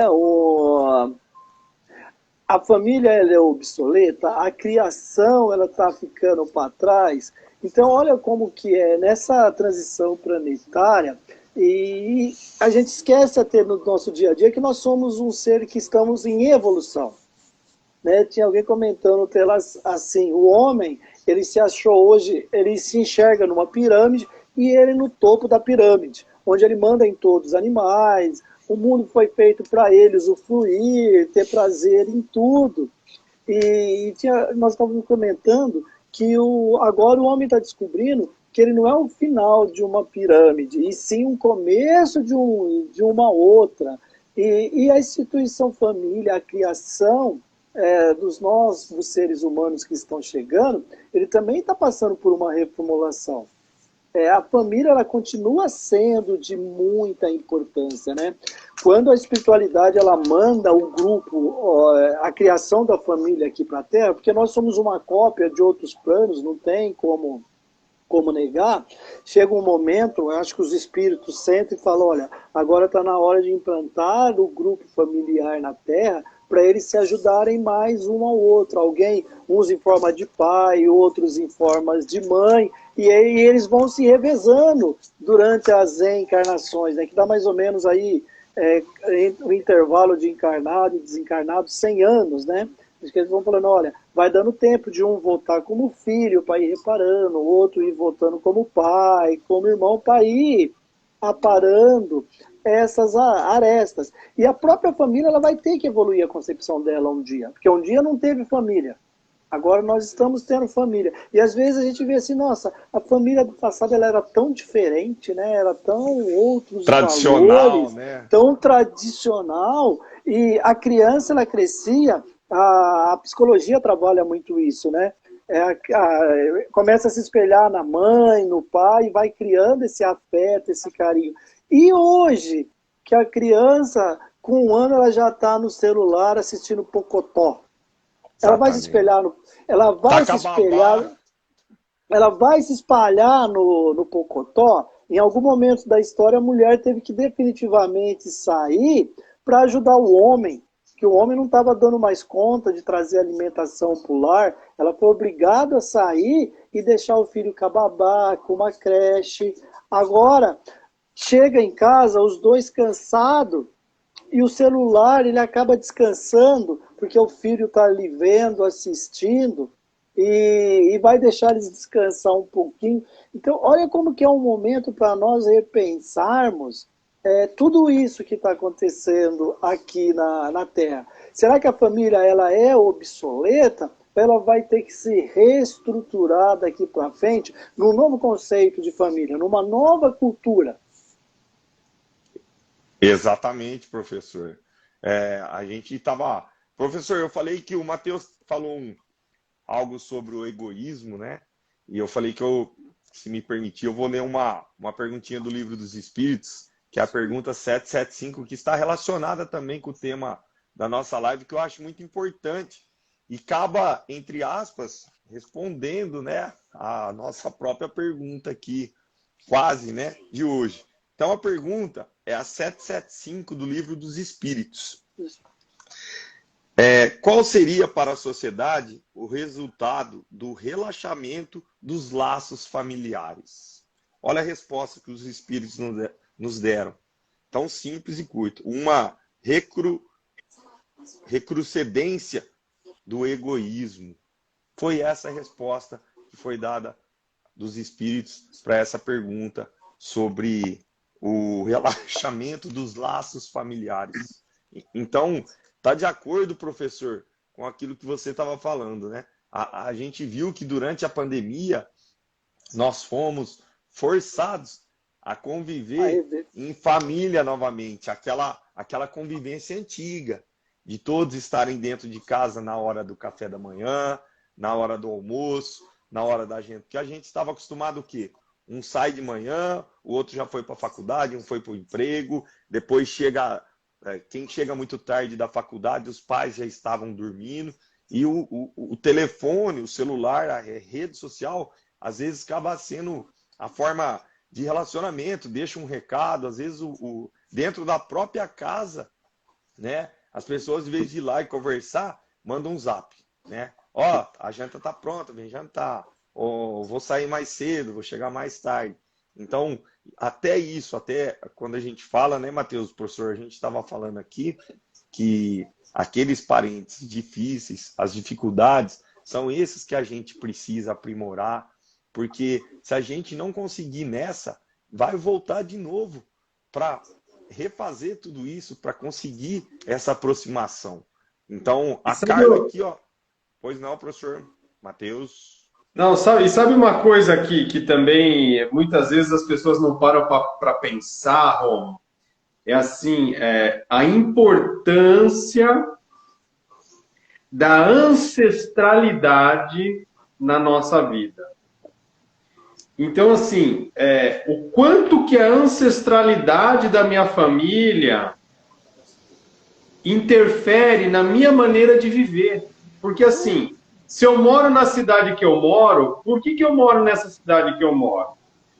A família ela é obsoleta, a criação ela está ficando para trás. Então olha como que é nessa transição planetária, e a gente esquece até no nosso dia a dia que nós somos um ser que estamos em evolução, né? Tinha alguém comentando assim: o homem, ele se achou hoje, ele se enxerga numa pirâmide e ele no topo da pirâmide, onde ele manda em todos os animais. O mundo foi feito para eles usufruir, ter prazer em tudo. E nós estávamos comentando que agora o homem está descobrindo que ele não é o final de uma pirâmide, e sim um começo de uma outra. E a instituição família, a criação dos seres humanos que estão chegando, ele também está passando por uma reformulação. A família ela continua sendo de muita importância, né? Quando a espiritualidade ela manda o grupo, a criação da família aqui para a Terra, porque nós somos uma cópia de outros planos, não tem como negar. Chega um momento, eu acho que os espíritos sentem e falam: olha, agora está na hora de implantar o grupo familiar na Terra, para eles se ajudarem mais um ao outro. Alguém, uns em forma de pai, outros em formas de mãe, e aí eles vão se revezando durante as encarnações, né, que dá mais ou menos aí o intervalo de encarnado e desencarnado 100 anos, né? Acho que eles vão falando, olha, vai dando tempo de um voltar como filho para ir reparando, o outro ir voltando como pai, como irmão, para ir aparando essas arestas. E a própria família ela vai ter que evoluir a concepção dela um dia, porque um dia não teve família. Agora nós estamos tendo família. E às vezes a gente vê assim, nossa, a família do passado ela era tão diferente, né? Era tão outros tradicional, valores, né? tão tradicional. E a criança, ela crescia, a psicologia trabalha muito isso, né? Começa a se espelhar na mãe, no pai, vai criando esse afeto, esse carinho. E hoje, que a criança, com 1 ano, ela já está no celular assistindo Pocotó. Ela vai se espelhar no, ela vai se espelhar, ela vai se espalhar no Pocotó. Em algum momento da história, a mulher teve que definitivamente sair para ajudar o homem, que o homem não estava dando mais conta de trazer alimentação para o lar. Ela foi obrigada a sair e deixar o filho com a babá, com uma creche. Agora, chega em casa, os dois cansados, e o celular, ele acaba descansando, porque o filho está ali vendo, assistindo, e vai deixar eles descansar um pouquinho. Então, olha como que é um momento para nós repensarmos tudo isso que está acontecendo aqui na Terra. Será que a família ela é obsoleta? Ela vai ter que se reestruturar daqui para frente num novo conceito de família, numa nova cultura. Exatamente, professor. A gente estava... Professor, eu falei que o Matheus falou algo sobre o egoísmo, né? E eu falei que se me permitir, eu vou ler uma perguntinha do Livro dos Espíritos, que é a pergunta 775, que está relacionada também com o tema da nossa live, que eu acho muito importante. E acaba, entre aspas, respondendo, né, a nossa própria pergunta aqui, quase, né, de hoje. Então a pergunta é a 775 do Livro dos Espíritos. Qual seria para a sociedade o resultado do relaxamento dos laços familiares? Olha a resposta que os Espíritos nos deram. Tão simples e curto. Uma recrudescência do egoísmo. Foi essa a resposta que foi dada dos Espíritos para essa pergunta sobre o relaxamento dos laços familiares. Então, está de acordo, professor, com aquilo que você estava falando, né? A gente viu que durante a pandemia nós fomos forçados a conviver em família novamente, aquela convivência antiga, de todos estarem dentro de casa na hora do café da manhã, na hora do almoço, na hora da gente, porque a gente estava acostumado o quê? Um sai de manhã, o outro já foi para a faculdade, um foi para o emprego, depois quem chega muito tarde da faculdade, os pais já estavam dormindo, e o telefone, o celular, a rede social, às vezes acaba sendo a forma de relacionamento, deixa um recado, às vezes dentro da própria casa, né? As pessoas, em vez de ir lá e conversar, mandam um zap, né? Ó, a janta tá pronta, vem jantar. Ou vou sair mais cedo, vou chegar mais tarde. Então, até isso, até quando a gente fala, né, Matheus, professor, a gente estava falando aqui que aqueles parentes difíceis, as dificuldades, são esses que a gente precisa aprimorar, porque se a gente não conseguir nessa, vai voltar de novo para refazer tudo isso, para conseguir essa aproximação. Então, a carga aqui, ó. Pois não, professor Matheus. Não, sabe uma coisa aqui que também muitas vezes as pessoas não param para pensar, Romo? É assim, a importância da ancestralidade na nossa vida. Então, assim, o quanto que a ancestralidade da minha família interfere na minha maneira de viver. Porque, assim, se eu moro na cidade que eu moro, por que eu moro nessa cidade que eu moro?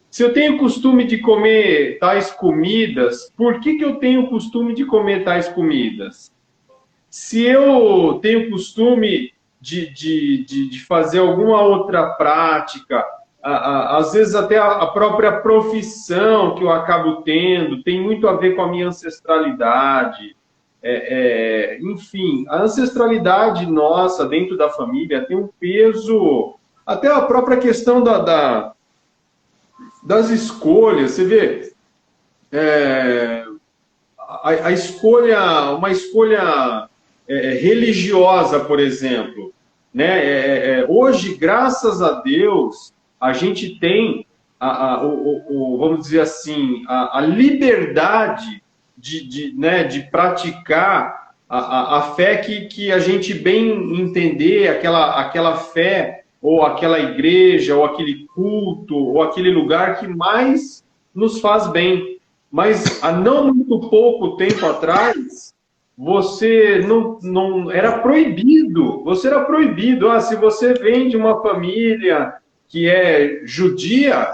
Se eu tenho costume de comer tais comidas, por que eu tenho costume de comer tais comidas? se eu tenho costume de fazer alguma outra prática, às vezes até a própria profissão que eu acabo tendo tem muito a ver com a minha ancestralidade. Enfim, a ancestralidade nossa dentro da família tem um peso, até a própria questão das escolhas. Você vê, a escolha, uma escolha religiosa, por exemplo, né? Hoje, graças a Deus, a gente tem, vamos dizer assim, a liberdade né, de praticar a fé que a gente bem entender, aquela fé, ou aquela igreja, ou aquele culto, ou aquele lugar que mais nos faz bem. Mas há não muito pouco tempo atrás, você não era proibido. Você era proibido. Se você vem de uma família que é judia,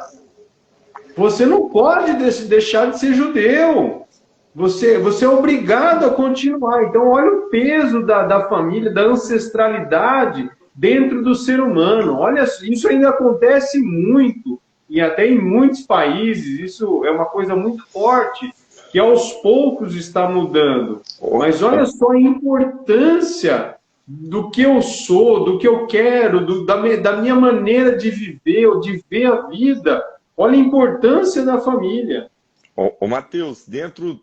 você não pode deixar de ser judeu. Você é obrigado a continuar. Então, olha o peso da família, da ancestralidade dentro do ser humano. Olha, isso ainda acontece muito, e até em muitos países, isso é uma coisa muito forte, que aos poucos está mudando. Mas olha só a importância do que eu sou, do que eu quero, da minha maneira de viver, ou de ver a vida. Olha a importância da família. Ô Matheus, dentro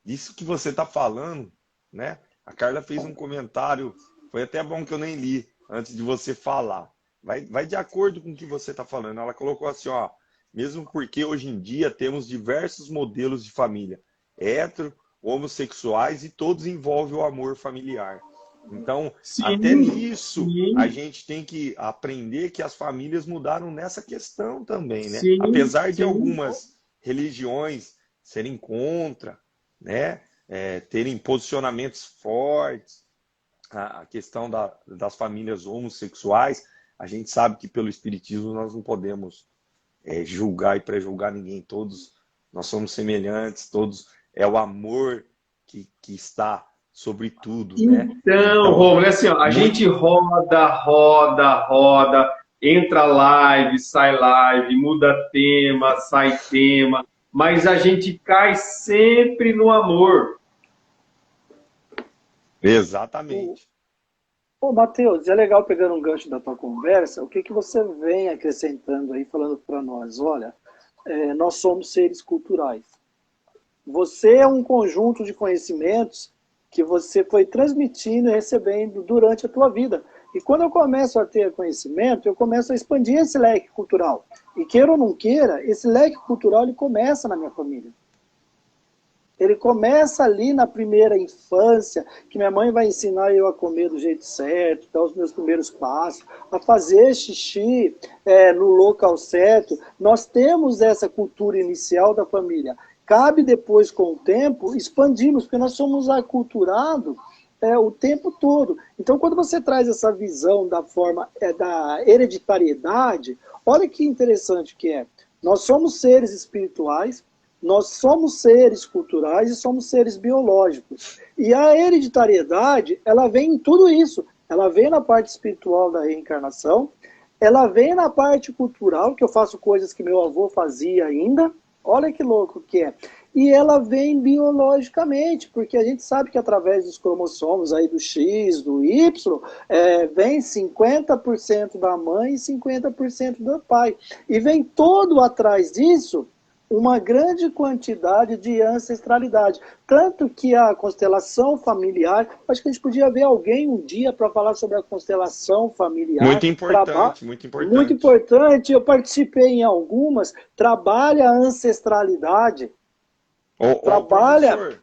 disso que você está falando, né? A Carla fez um comentário, foi até bom que eu nem li antes de você falar. Vai de acordo com o que você está falando. Ela colocou assim, ó, mesmo porque hoje em dia temos diversos modelos de família, hétero, homossexuais, e todos envolvem o amor familiar. Então, Sim, até nisso, sim. a gente tem que aprender que as famílias mudaram nessa questão também, né? Sim, apesar de sim. algumas religiões serem contra, né? Terem posicionamentos fortes, a questão das famílias homossexuais, a gente sabe que pelo Espiritismo nós não podemos julgar e pré-julgar ninguém. Todos nós somos semelhantes, todos é o amor que está sobre tudo, né? Então, Romulo, assim, ó, a gente roda, entra live, sai live, muda tema, sai tema, mas a gente cai sempre no amor. Exatamente. Ô, Matheus, é legal, pegando um gancho da tua conversa, o que você vem acrescentando aí, falando para nós? Olha, nós somos seres culturais. Você é um conjunto de conhecimentos que você foi transmitindo e recebendo durante a tua vida. E quando eu começo a ter conhecimento, eu começo a expandir esse leque cultural. E queira ou não queira, esse leque cultural ele começa na minha família. Ele começa ali na primeira infância, que minha mãe vai ensinar eu a comer do jeito certo, dar os meus primeiros passos, a fazer xixi no local certo. Nós temos essa cultura inicial da família. Cabe depois, com o tempo, expandirmos, porque nós somos aculturados o tempo todo. Então, quando você traz essa visão da forma da hereditariedade, olha que interessante que é. Nós somos seres espirituais, nós somos seres culturais e somos seres biológicos. E a hereditariedade, ela vem em tudo isso. Ela vem na parte espiritual da reencarnação, ela vem na parte cultural, que eu faço coisas que meu avô fazia ainda. Olha que louco que é. E ela vem biologicamente, porque a gente sabe que através dos cromossomos aí do X, do Y, vem 50% da mãe e 50% do pai. E vem todo atrás disso uma grande quantidade de ancestralidade. Tanto que a constelação familiar, acho que a gente podia ver alguém um dia para falar sobre a constelação familiar. Muito importante, muito importante. Muito importante, eu participei em algumas, trabalha a ancestralidade. Trabalha...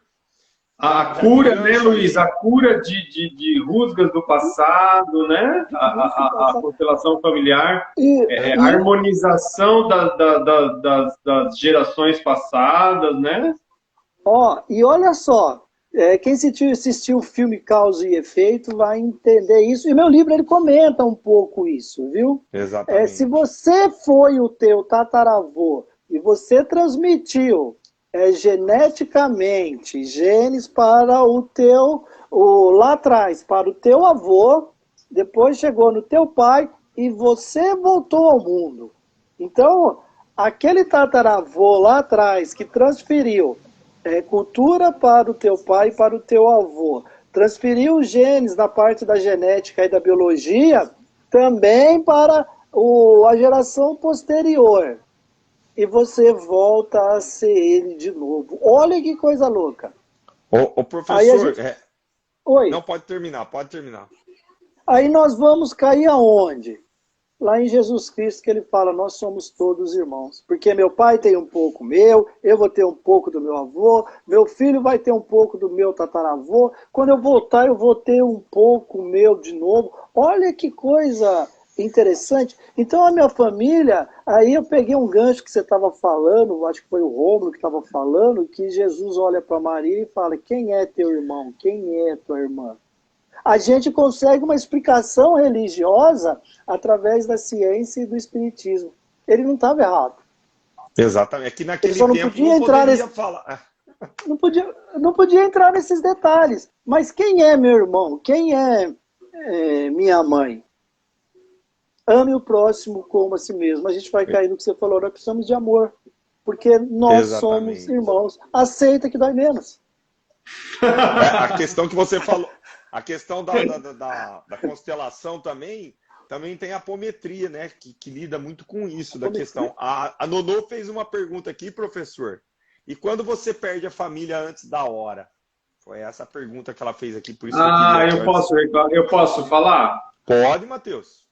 A cura, né, Luiz? A cura de rusgas do passado, né? A constelação familiar, a harmonização das gerações passadas, né? E olha só, quem assistiu o filme Causa e Efeito vai entender isso. E meu livro ele comenta um pouco isso, viu? Exatamente. Se você foi o teu tataravô e você transmitiu geneticamente, genes para lá atrás, para o teu avô, depois chegou no teu pai e você voltou ao mundo. Então, aquele tataravô lá atrás que transferiu cultura para o teu pai e para o teu avô, transferiu os genes na parte da genética e da biologia também para a geração posterior. E você volta a ser ele de novo. Olha que coisa louca. Ô professor, Oi. Não, pode terminar. Aí nós vamos cair aonde? Lá em Jesus Cristo, que ele fala, nós somos todos irmãos. Porque meu pai tem um pouco meu, eu vou ter um pouco do meu avô, meu filho vai ter um pouco do meu tataravô, quando eu voltar eu vou ter um pouco meu de novo. Olha que coisa interessante. Então a minha família, aí eu peguei um gancho que você estava falando, acho que foi o Rômulo que estava falando, que Jesus olha para Maria e fala, quem é teu irmão? Quem é tua irmã? A gente consegue uma explicação religiosa através da ciência e do espiritismo. Ele não estava errado. Exatamente. Aqui naquele ele só não tempo podia entrar falar. Não podia entrar nesses detalhes. Mas quem é meu irmão? Quem é minha mãe? Ame o próximo como a si mesmo. A gente vai cair no que você falou, nós precisamos de amor. Porque nós somos irmãos. Aceita que dói menos. A questão que você falou, a questão da constelação também tem a apometria, né? Que lida muito com isso, da questão. A Nonô fez uma pergunta aqui, professor. E quando você perde a família antes da hora? Foi essa a pergunta que ela fez aqui. Por isso eu posso falar? Pode, Matheus.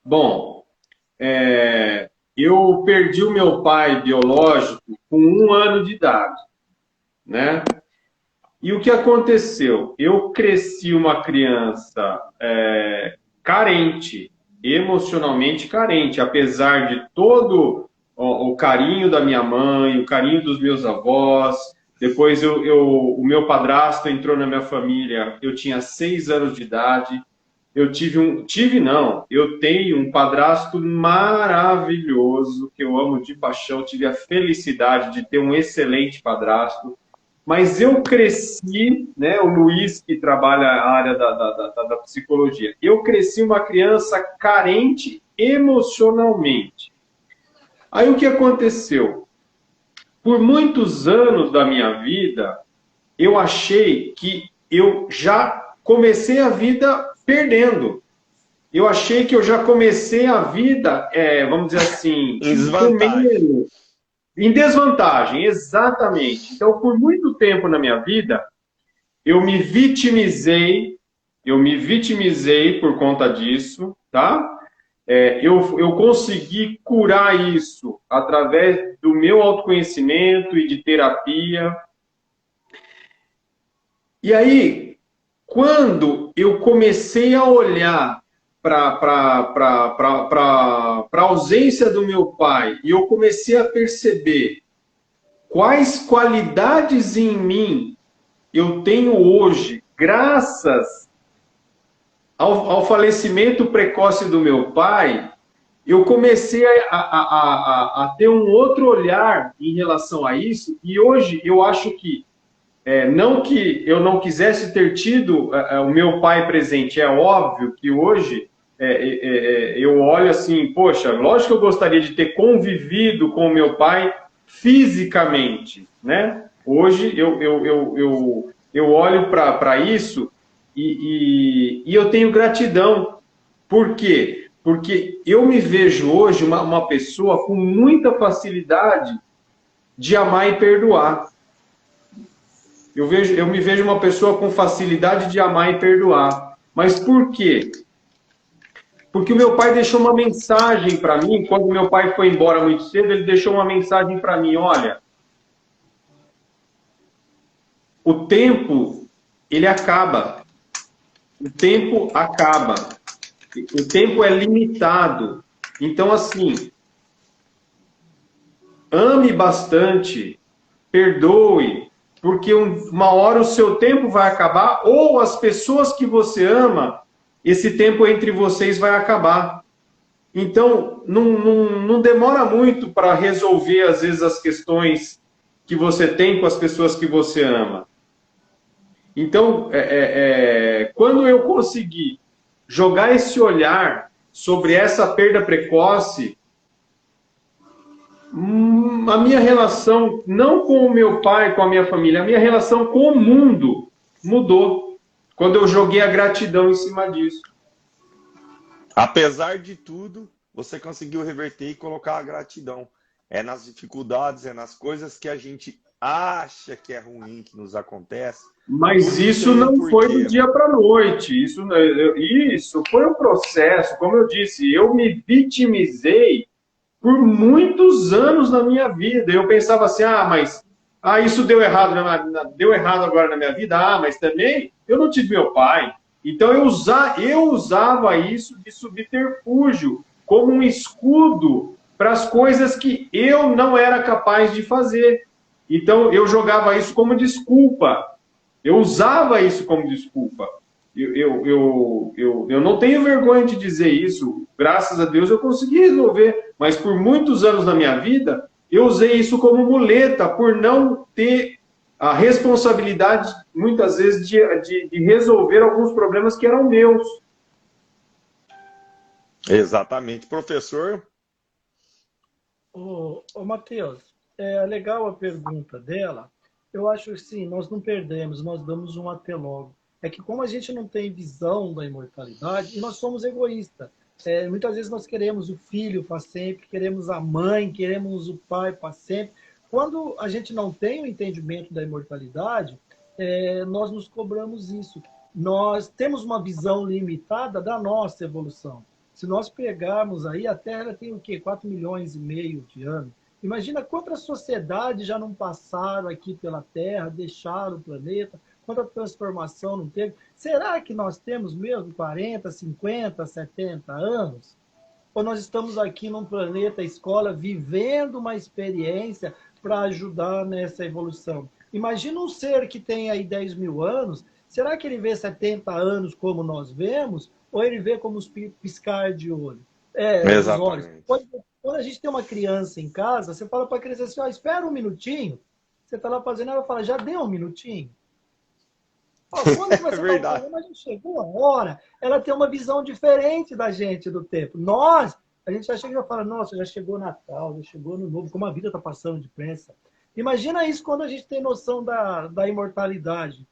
Bom, eu perdi o meu pai biológico com 1 ano de idade, né? E o que aconteceu? Eu cresci uma criança carente, emocionalmente carente, apesar de todo o carinho da minha mãe, o carinho dos meus avós. Depois o meu padrasto entrou na minha família, eu tinha 6 anos de idade. Eu tenho um padrasto maravilhoso, que eu amo de paixão, tive a felicidade de ter um excelente padrasto. Mas eu cresci, né, o Luiz, que trabalha a área da psicologia, eu cresci uma criança carente emocionalmente. Aí o que aconteceu? Por muitos anos da minha vida, eu achei que eu já comecei a vida perdendo. Eu achei que eu já comecei a vida, vamos dizer assim, em desvantagem, exatamente. Então, por muito tempo na minha vida, eu me vitimizei por conta disso, tá? Eu consegui curar isso através do meu autoconhecimento e de terapia. E aí, quando eu comecei a olhar para a ausência do meu pai e eu comecei a perceber quais qualidades em mim eu tenho hoje, graças ao falecimento precoce do meu pai, eu comecei a ter um outro olhar em relação a isso, e hoje eu acho que não que eu não quisesse ter tido o meu pai presente, é óbvio que hoje eu olho assim, poxa, lógico que eu gostaria de ter convivido com o meu pai fisicamente, né? Hoje eu olho para isso e eu tenho gratidão. Por quê? Porque eu me vejo hoje uma pessoa com muita facilidade de amar e perdoar. Eu me vejo uma pessoa com facilidade de amar e perdoar. Mas por quê? Porque o meu pai deixou uma mensagem para mim, quando meu pai foi embora muito cedo, ele deixou uma mensagem para mim, olha, o tempo, ele acaba. O tempo acaba. O tempo é limitado. Então, assim, ame bastante, perdoe, porque uma hora o seu tempo vai acabar, ou as pessoas que você ama, esse tempo entre vocês vai acabar. Então, não demora muito para resolver, às vezes, as questões que você tem com as pessoas que você ama. Então, quando eu consegui jogar esse olhar sobre essa perda precoce, a minha relação, não com o meu pai, com a minha família, a minha relação com o mundo mudou quando eu joguei a gratidão em cima disso. Apesar de tudo, você conseguiu reverter e colocar a gratidão. É nas dificuldades, é nas coisas que a gente acha que é ruim, que nos acontece. Mas isso não foi do dia para a noite. Isso foi um processo. Como eu disse, eu me vitimizei por muitos anos na minha vida. Eu pensava assim, mas isso deu errado, deu errado agora na minha vida. Mas também eu não tive meu pai. Então eu usava isso de subterfúgio como um escudo para as coisas que eu não era capaz de fazer. Então eu jogava isso como desculpa. Eu usava isso como desculpa. Eu não tenho vergonha de dizer isso. Graças a Deus eu consegui resolver. Mas por muitos anos na minha vida, eu usei isso como muleta, por não ter a responsabilidade, muitas vezes, de resolver alguns problemas que eram meus. Exatamente. Professor? Ô, Matheus, é legal a pergunta dela. Eu acho que sim, nós não perdemos, nós damos um até logo. É que como a gente não tem visão da imortalidade, e nós somos egoístas. Muitas vezes nós queremos o filho para sempre, queremos a mãe, queremos o pai para sempre. Quando a gente não tem o entendimento da imortalidade, nós nos cobramos isso. Nós temos uma visão limitada da nossa evolução. Se nós pegarmos aí, a Terra tem o quê? 4,5 milhões de anos. Imagina quantas sociedades já não passaram aqui pela Terra, deixaram o planeta, quanta transformação não teve. Será que nós temos mesmo 40, 50, 70 anos? Ou nós estamos aqui num planeta escola vivendo uma experiência para ajudar nessa evolução? Imagina um ser que tem aí 10 mil anos, será que ele vê 70 anos como nós vemos? Ou ele vê como os piscar de olho? Os olhos. Quando a gente tem uma criança em casa, você fala para a criança assim, espera um minutinho. Você está lá fazendo, ela fala, já deu um minutinho? Quando você está fazendo, mas não chegou a hora. Ela tem uma visão diferente da gente do tempo. A gente já chega e já fala, nossa, já chegou Natal, já chegou Ano Novo, como a vida está passando depressa. Imagina isso quando a gente tem noção da imortalidade.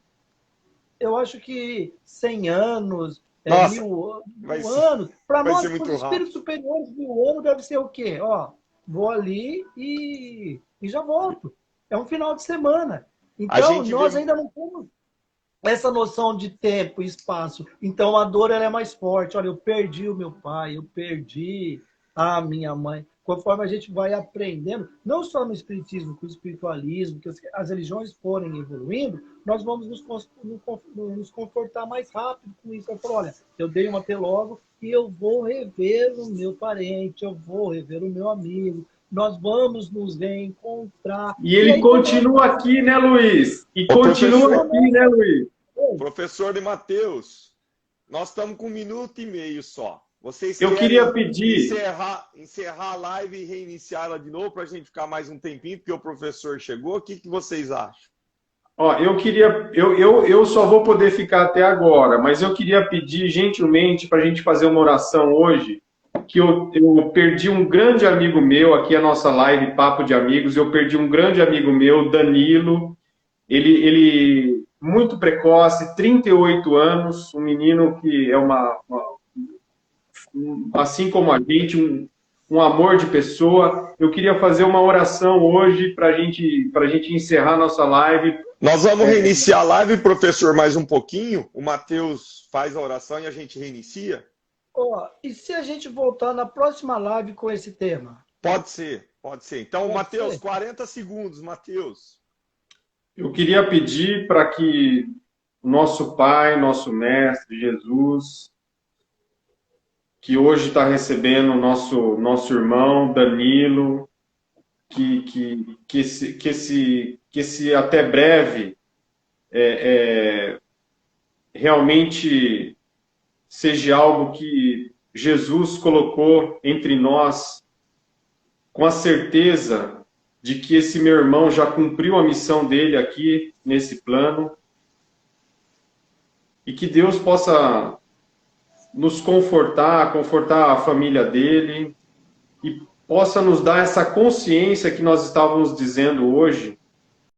Eu acho que 100 anos, nossa, 1.000 anos, para nós, para os espíritos superiores, 1.000 anos deve ser o quê? Vou ali e já volto. É um final de semana. Então, nós ainda não temos essa noção de tempo e espaço. Então, a dor ela é mais forte. Olha, eu perdi o meu pai, eu perdi a minha mãe. Conforme a gente vai aprendendo, não só no espiritismo, com o espiritualismo, que as religiões forem evoluindo, nós vamos nos confortar mais rápido com isso. Eu falo, olha, eu dei um até logo e eu vou rever o meu parente, eu vou rever o meu amigo, nós vamos nos reencontrar. E ele continua aqui, né, Luiz? Professor de Matheus, nós estamos com 1 minuto e meio só. Vocês eu queria pedir encerrar a live e reiniciar ela de novo para a gente ficar mais um tempinho, porque o professor chegou. O que vocês acham? Eu só vou poder ficar até agora, mas eu queria pedir gentilmente para a gente fazer uma oração hoje, que eu perdi um grande amigo meu, aqui a nossa live Papo de Amigos, eu perdi um grande amigo meu, Danilo, ele muito precoce, 38 anos, um menino que é assim como a gente, um amor de pessoa. Eu queria fazer uma oração hoje para a gente encerrar nossa live. Nós vamos reiniciar a live, professor, mais um pouquinho. O Matheus faz a oração e a gente reinicia. E se a gente voltar na próxima live com esse tema? Pode ser. Então, Matheus, 40 segundos, Matheus. Eu queria pedir para que nosso Pai, nosso Mestre, Jesus, que hoje está recebendo o nosso irmão Danilo, que esse até breve realmente seja algo que Jesus colocou entre nós com a certeza de que esse meu irmão já cumpriu a missão dele aqui nesse plano, e que Deus possa nos confortar, confortar a família dele, e possa nos dar essa consciência que nós estávamos dizendo hoje,